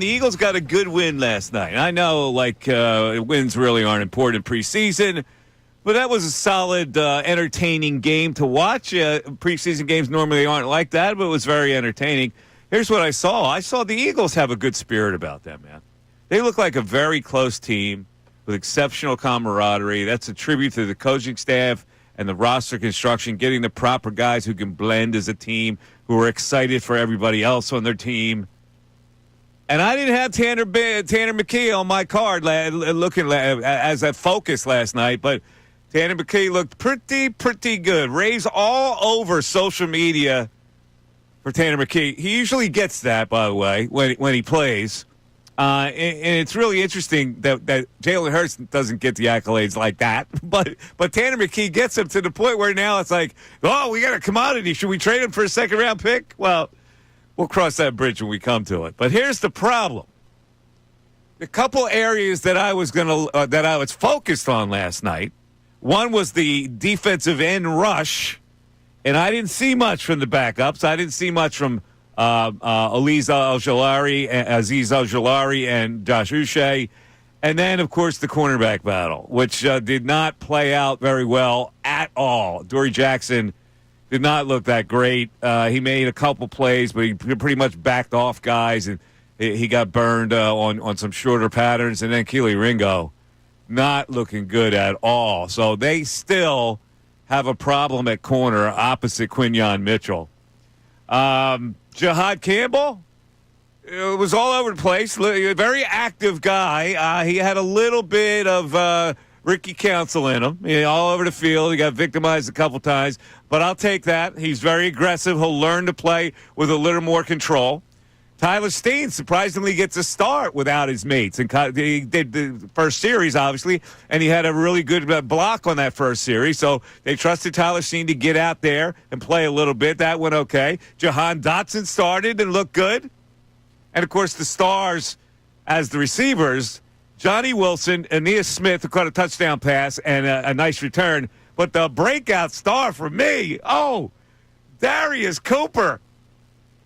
The Eagles got a good win last night. I know, wins really aren't important in preseason, but that was a solid, entertaining game to watch. Preseason games normally aren't like that, but it was very entertaining. Here's what I saw. I saw the Eagles have a good spirit about them, man. They look like a very close team with exceptional camaraderie. That's a tribute to the coaching staff and the roster construction, getting the proper guys who can blend as a team, who are excited for everybody else on their team. And I didn't have Tanner McKee on my card looking as a focus last night, but Tanner McKee looked pretty good. Raves all over social media for Tanner McKee. He usually gets that, by the way, when he plays. And it's really interesting that Jalen Hurts doesn't get the accolades like that. But Tanner McKee gets him to the point where now it's like, oh, we got a commodity. Should we trade him for a second-round pick? Well, we'll cross that bridge when we come to it. But here's the problem. The couple areas that I was focused on last night. One was the defensive end rush, and I didn't see much from the backups. I didn't see much from Aziz Al-Jolari and Josh Uche. And then, of course, the cornerback battle, which did not play out very well at all. Dory Jackson did not look that great. He made a couple plays, but he pretty much backed off guys, and he got burned on some shorter patterns. And then Kelee Ringo, not looking good at all. So they still have a problem at corner opposite Quinyon Mitchell. Jihad Campbell, it was all over the place. A very active guy. He had a little bit of Ricky Council in him. All over the field. He got victimized a couple times. But I'll take that. He's very aggressive. He'll learn to play with a little more control. Tyler Steen surprisingly gets a start without his mates. And he did the first series, obviously, and he had a really good block on that first series. So they trusted Tyler Steen to get out there and play a little bit. That went okay. Jahan Dotson started and looked good. And, of course, the stars as the receivers, Johnny Wilson, Aeneas Smith, who caught a touchdown pass and a nice return. But the breakout star for me, Darius Cooper.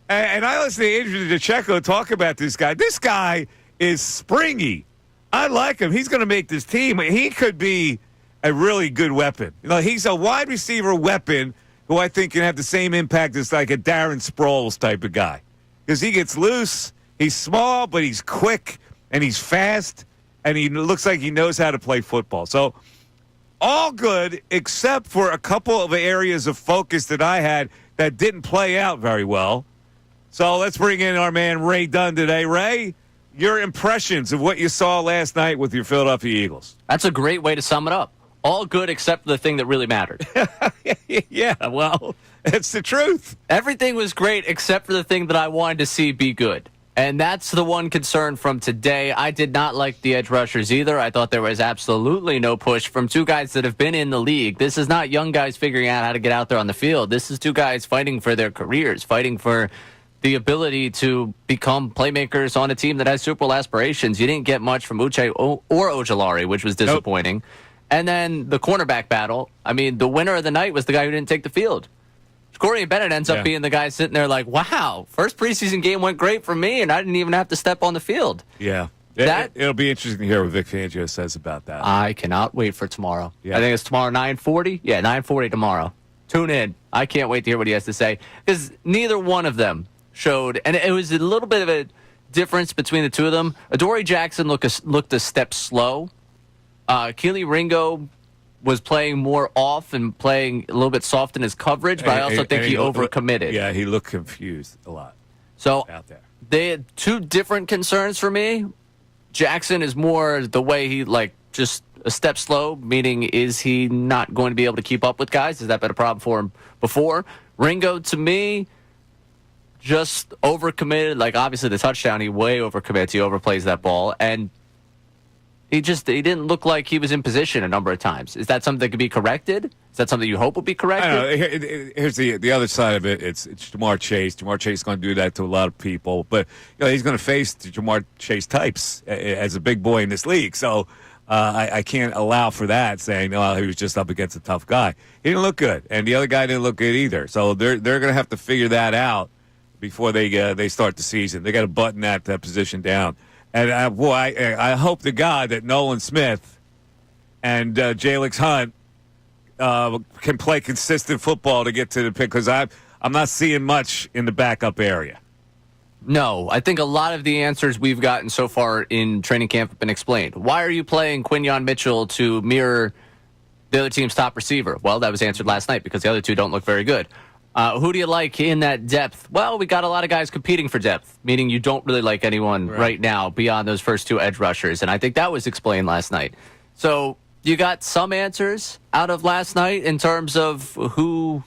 And I listened to Andrew DeCecco talk about this guy. This guy is springy. I like him. He's going to make this team. He could be a really good weapon. He's a wide receiver weapon who I think can have the same impact as like a Darren Sproles type of guy. Because he gets loose, he's small, but he's quick, and he's fast, and he looks like he knows how to play football. So all good except for a couple of areas of focus that I had that didn't play out very well. So let's bring in our man Ray Dunn today. Ray, your impressions of what you saw last night with your Philadelphia Eagles. That's a great way to sum it up. All good except for the thing that really mattered. Yeah, well, it's the truth. Everything was great except for the thing that I wanted to see be good. And that's the one concern from today. I did not like the edge rushers either. I thought there was absolutely no push from two guys that have been in the league. This is not young guys figuring out how to get out there on the field. This is two guys fighting for their careers, fighting for the ability to become playmakers on a team that has Super Bowl aspirations. You didn't get much from Uche or Ojulari, which was disappointing. Nope. And then the cornerback battle. I mean, the winner of the night was the guy who didn't take the field. Corey Bennett ends up being the guy sitting there like, wow, first preseason game went great for me, and I didn't even have to step on the field. Yeah. It'll be interesting to hear what Vic Fangio says about that. I cannot wait for tomorrow. Yeah. I think it's tomorrow, 9:40? Yeah, 9:40 tomorrow. Tune in. I can't wait to hear what he has to say, because neither one of them showed, and it was a little bit of a difference between the two of them. Adoree Jackson looked a step slow. Kelee Ringo was playing more off and playing a little bit soft in his coverage, but I also think he overcommitted. Yeah, he looked confused a lot. So out there. They had two different concerns for me. Jackson is more the way he, just a step slow, meaning is he not going to be able to keep up with guys? Has that been a problem for him before? Ringo, to me, just overcommitted. Obviously the touchdown, he way overcommits. He overplays that ball. And he didn't look like he was in position a number of times. Is that something that could be corrected? Is that something you hope will be corrected? I don't know. Here's the other side of it. It's Jamar Chase. Jamar Chase is going to do that to a lot of people. But he's going to face the Jamar Chase types as a big boy in this league. So I can't allow for that, saying, he was just up against a tough guy. He didn't look good. And the other guy didn't look good either. So they're going to have to figure that out, before they start the season. They got to button that position down. And I hope to God that Nolan Smith and Jalix Hunt can play consistent football to get to the pick, because I'm not seeing much in the backup area. No, I think a lot of the answers we've gotten so far in training camp have been explained. Why are you playing Quinyon Mitchell to mirror the other team's top receiver? Well, that was answered last night because the other two don't look very good. Who do you like in that depth? Well, we got a lot of guys competing for depth, meaning you don't really like anyone right now beyond those first two edge rushers, and I think that was explained last night. So you got some answers out of last night in terms of who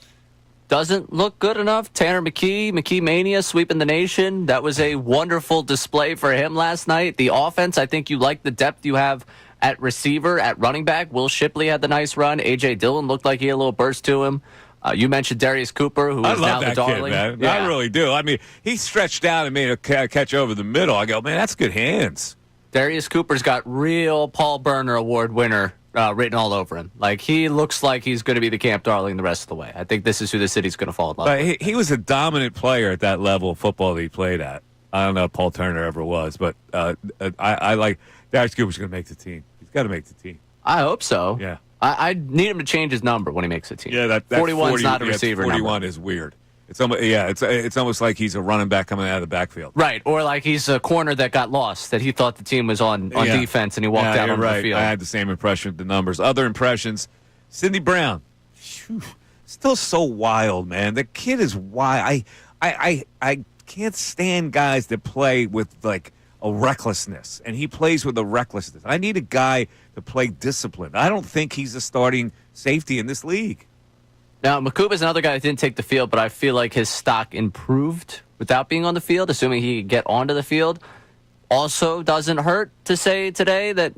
doesn't look good enough. Tanner McKee Mania sweeping the nation. That was a wonderful display for him last night. The offense, I think you like the depth you have at receiver, at running back. Will Shipley had the nice run. A.J. Dillon looked like he had a little burst to him. You mentioned Darius Cooper, who is now the darling. Kid, man. Yeah. I really do. I mean, he stretched out and made a catch over the middle. I go, man, that's good hands. Darius Cooper's got real Paul Burner Award winner written all over him. Like, he looks like he's going to be the camp darling the rest of the way. I think this is who the city's going to fall in love with. He was a dominant player at that level of football that he played at. I don't know if Paul Turner ever was, but I like Darius Cooper's going to make the team. He's got to make the team. I hope so. Yeah. I need him to change his number when he makes the team. Yeah, that 41's not a receiver 41 number. is weird. It's almost like he's a running back coming out of the backfield. Right, or like he's a corner that got lost, that he thought the team was on defense, and he walked out on the field. I had the same impression with the numbers. Other impressions, Cindy Brown. Whew, still so wild, man. The kid is wild. I can't stand guys that play with, like, a recklessness, and he plays with a recklessness. I need a guy to play disciplined. I don't think he's a starting safety in this league. Now, Makuba's another guy that didn't take the field, but I feel like his stock improved without being on the field, assuming he could get onto the field. Also, doesn't hurt to say today that,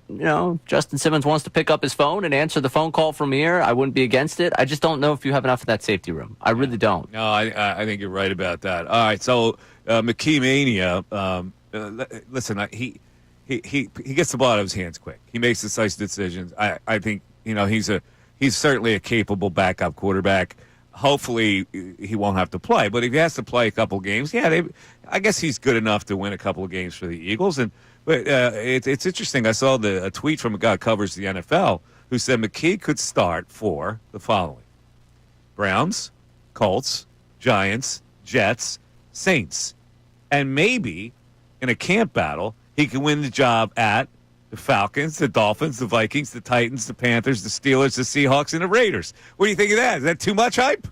Justin Simmons wants to pick up his phone and answer the phone call from here. I wouldn't be against it. I just don't know if you have enough of that safety room. I really don't. No, I think you're right about that. All right, so McKee Mania, listen, he gets the ball out of his hands quick. He makes decisive decisions. I think he's certainly a capable backup quarterback. Hopefully he won't have to play, but if he has to play a couple games, I guess he's good enough to win a couple of games for the Eagles. But it's interesting. I saw a tweet from a guy who covers the NFL who said McKee could start for the following: Browns, Colts, Giants, Jets, Saints, and maybe in a camp battle, he can win the job at the Falcons, the Dolphins, the Vikings, the Titans, the Panthers, the Steelers, the Seahawks, and the Raiders. What do you think of that? Is that too much hype?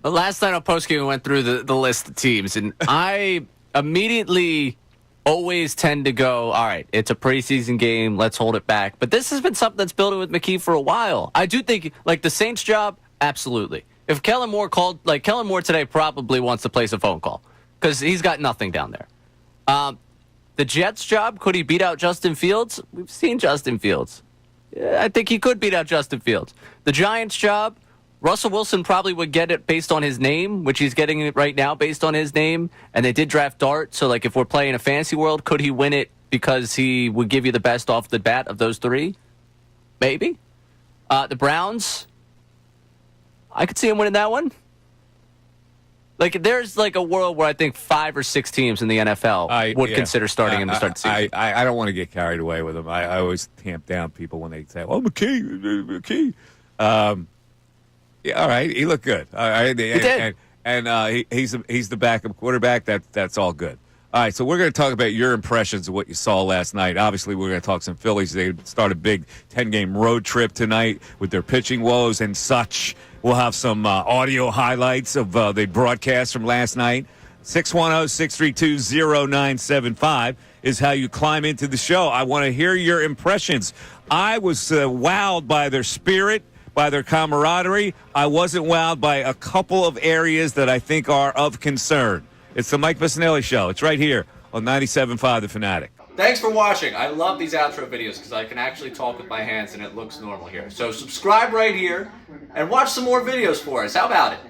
The last night on postgame, we went through the list of teams, and I immediately always tend to go, all right, it's a preseason game, let's hold it back. But this has been something that's building with McKee for a while. I do think, like, the Saints job, absolutely. If Kellen Moore Kellen Moore today probably wants to place a phone call because he's got nothing down there. The Jets job, could he beat out Justin Fields? We've seen Justin Fields. Yeah, I think he could beat out Justin Fields. The Giants job, Russell Wilson probably would get it based on his name, which he's getting it right now based on his name. And they did draft Dart, so like if we're playing a fantasy world, could he win it because he would give you the best off the bat of those three? Maybe. The Browns, I could see him winning that one. Like, there's, like, a world where I think 5 or 6 teams in the NFL would consider starting him to start the season. I don't want to get carried away with him. I always tamp down people when they say, oh, McKee. Yeah, all right. He looked good. All right. He did. And he's the backup quarterback. That's all good. All right, so we're going to talk about your impressions of what you saw last night. Obviously, we're going to talk some Phillies. They start a big 10-game road trip tonight with their pitching woes and such. We'll have some audio highlights of the broadcast from last night. 610-632-0975 is how you climb into the show. I want to hear your impressions. I was wowed by their spirit, by their camaraderie. I wasn't wowed by a couple of areas that I think are of concern. It's the Mike Missanelli Show. It's right here on 97.5 The Fanatic. Thanks for watching. I love these outro videos because I can actually talk with my hands and it looks normal here. So subscribe right here and watch some more videos for us. How about it?